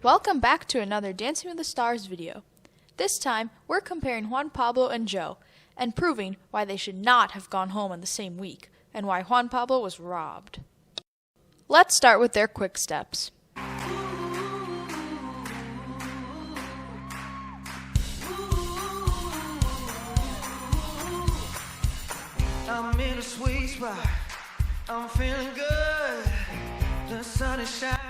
Welcome back to another Dancing with the Stars video. This time, we're comparing Juan Pablo and Joe, and proving why they should not have gone home in the same week, and why Juan Pablo was robbed. Let's start with their quick steps. I'm in a sweet spot. I'm feeling good. The sun is shining.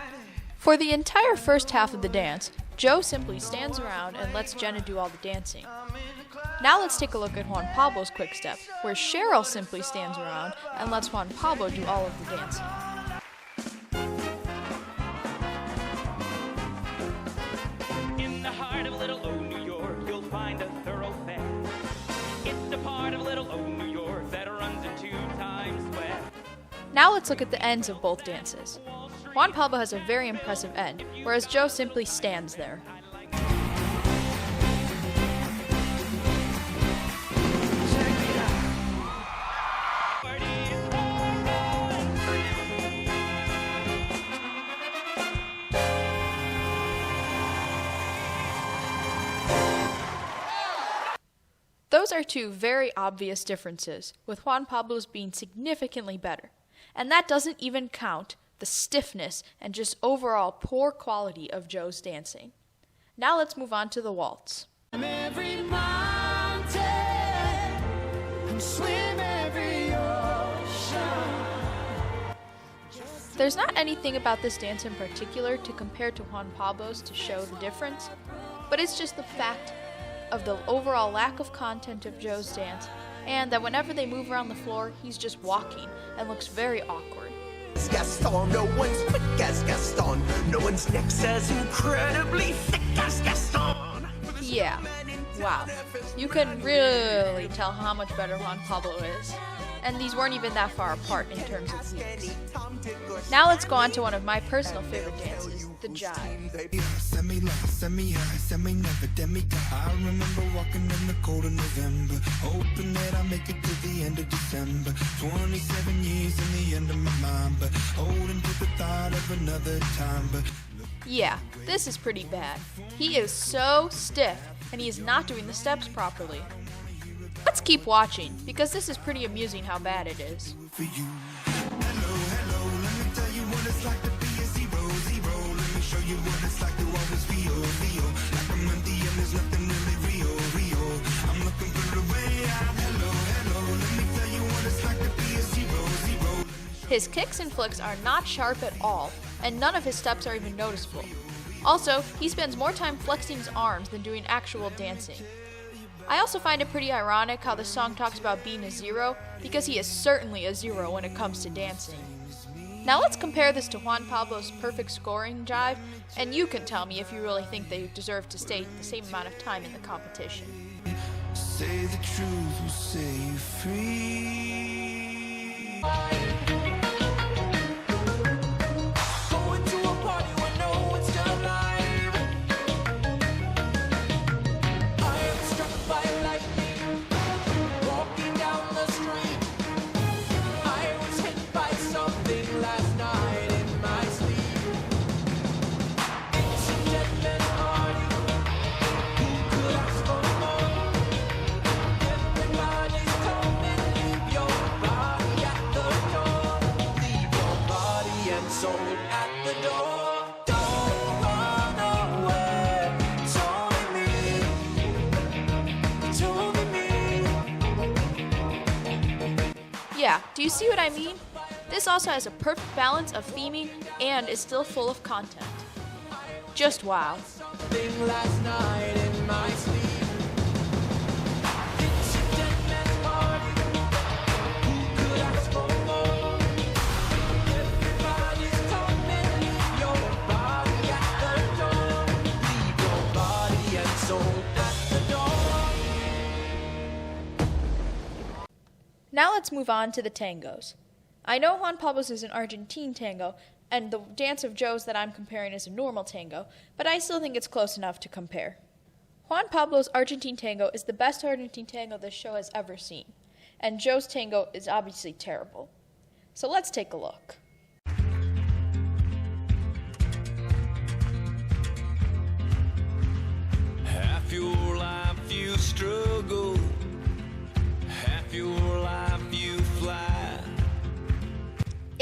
For the entire first half of the dance, Joe simply stands around and lets Jenna do all the dancing. Now let's take a look at Juan Pablo's quick step, where Cheryl simply stands around and lets Juan Pablo do all of the dancing. In the heart of little old New York, you'll find a thoroughfare. It's the part of little old New York that runs into Times Square. Now let's look at the ends of both dances. Juan Pablo has a very impressive end, whereas Joe simply stands there. Those are two very obvious differences, with Juan Pablo's being significantly better. And that doesn't even count the stiffness and just overall poor quality of Joe's dancing. Now let's move on to the waltz. Every mountain and swim every ocean. There's not anything about this dance in particular to compare to Juan Pablo's to show the difference, but it's just the fact of the overall lack of content of Joe's dance, and that whenever they move around the floor, he's just walking and looks very awkward. Gaston, no one's quick as Gaston. No one's neck's as incredibly thick as Gaston. Yeah, wow. You can really tell how much better Juan Pablo is. And these weren't even that far apart in terms of weeks. Now let's go on to one of my personal favorite dances, the jive. I remember walking in the cold of November, hoping that I make it to the end of December. 27 years in the end of my mind, but holding to the thought of another time. But yeah, this is pretty bad. He is so stiff, and he is not doing the steps properly. Let's keep watching, because this is pretty amusing how bad it is. for you. Hello, let me tell you what it's like to be a zero. Let me show you what it's like to always feel. Like I'm empty and there's nothing really real. I'm looking for the way out. Hello, let me tell you what it's like to be a zero. His kicks and flicks are not sharp at all, and none of his steps are even noticeable. Also, he spends more time flexing his arms than doing actual dancing. I also find it pretty ironic how the song talks about being a zero, because he is certainly a zero when it comes to dancing. Now let's compare this to Juan Pablo's perfect scoring jive, and you can tell me if you really think they deserve to stay the same amount of time in the competition. Say the truth will set you free. Going to a party where no one's alive. I am struck by lightning, walking down the street. I was hit by something last night in my sleep. Incident and party, who could ask for more? Everybody's coming, leave your body at the door. Leave your body and soul at the door. Don't run away. It's only me. Yeah, do you see what I mean? This also has a perfect balance of theming and is still full of content. Just wow. Something last night in my sleep. Incident and party, who could ask for more? Everybody's coming, leave your body at the door. Leave your body and soul at the door. Now let's move on to the tangos. I know Juan Pablo's is an Argentine tango, and the dance of Joe's that I'm comparing is a normal tango, but I still think it's close enough to compare. Juan Pablo's Argentine tango is the best Argentine tango this show has ever seen, and Joe's tango is obviously terrible. So let's take a look.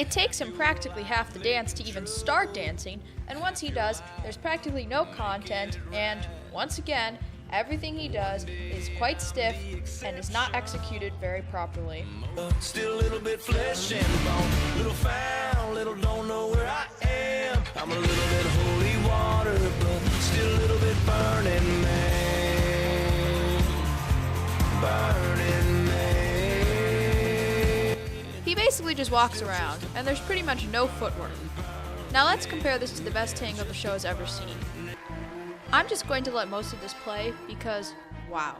It takes him practically half the dance to even start dancing, and once he does, there's practically no content, and once again, everything he does is quite stiff and is not executed very properly. Still a little bit flesh and bone, little found, little don't know where I am. I'm a little bit holy water, but still a little bit burning man, burning man. He basically just walks around, and there's pretty much no footwork. Now let's compare this to the best tango the show has ever seen. I'm just going to let most of this play because, wow.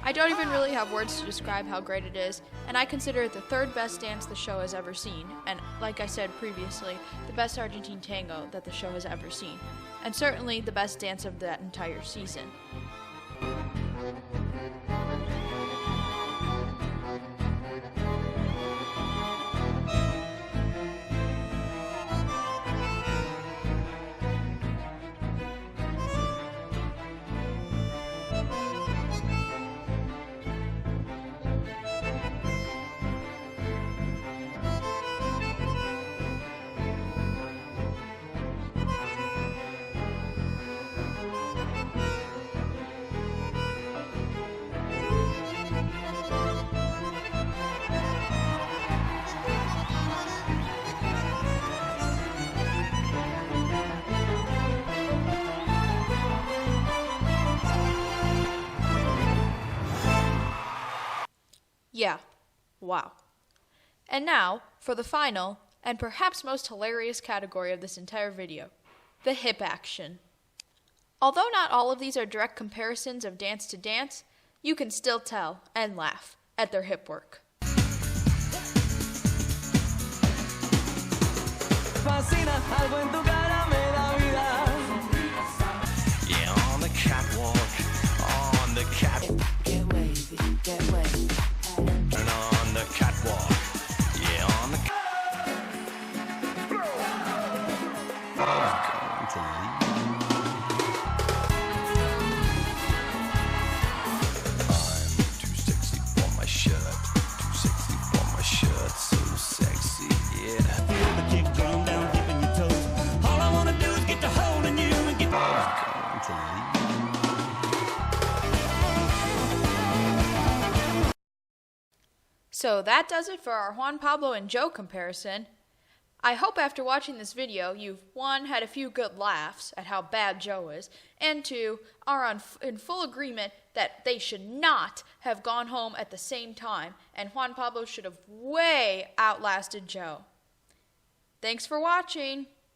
I don't even really have words to describe how great it is, and I consider it the third best dance the show has ever seen, and like I said previously, the best Argentine tango that the show has ever seen, and certainly the best dance of that entire season. Yeah, wow. And now, for the final, and perhaps most hilarious category of this entire video, the hip action. Although not all of these are direct comparisons of dance to dance, you can still tell and laugh at their hip work. Yeah, on the catwalk, on the catwalk. Get wavy, get wavy. And on the catwalk, yeah, on the I'm too sexy for my shirt, too sexy for my shirt, so sexy, yeah. Feel the kick going down deep in your toes. All I wanna do is get to holding you and get So that does it for our Juan Pablo and Joe comparison. I hope after watching this video, you've 1. Had a few good laughs at how bad Joe is, and 2. Are in full agreement that they should not have gone home at the same time, and Juan Pablo should have way outlasted Joe. Thanks for watching.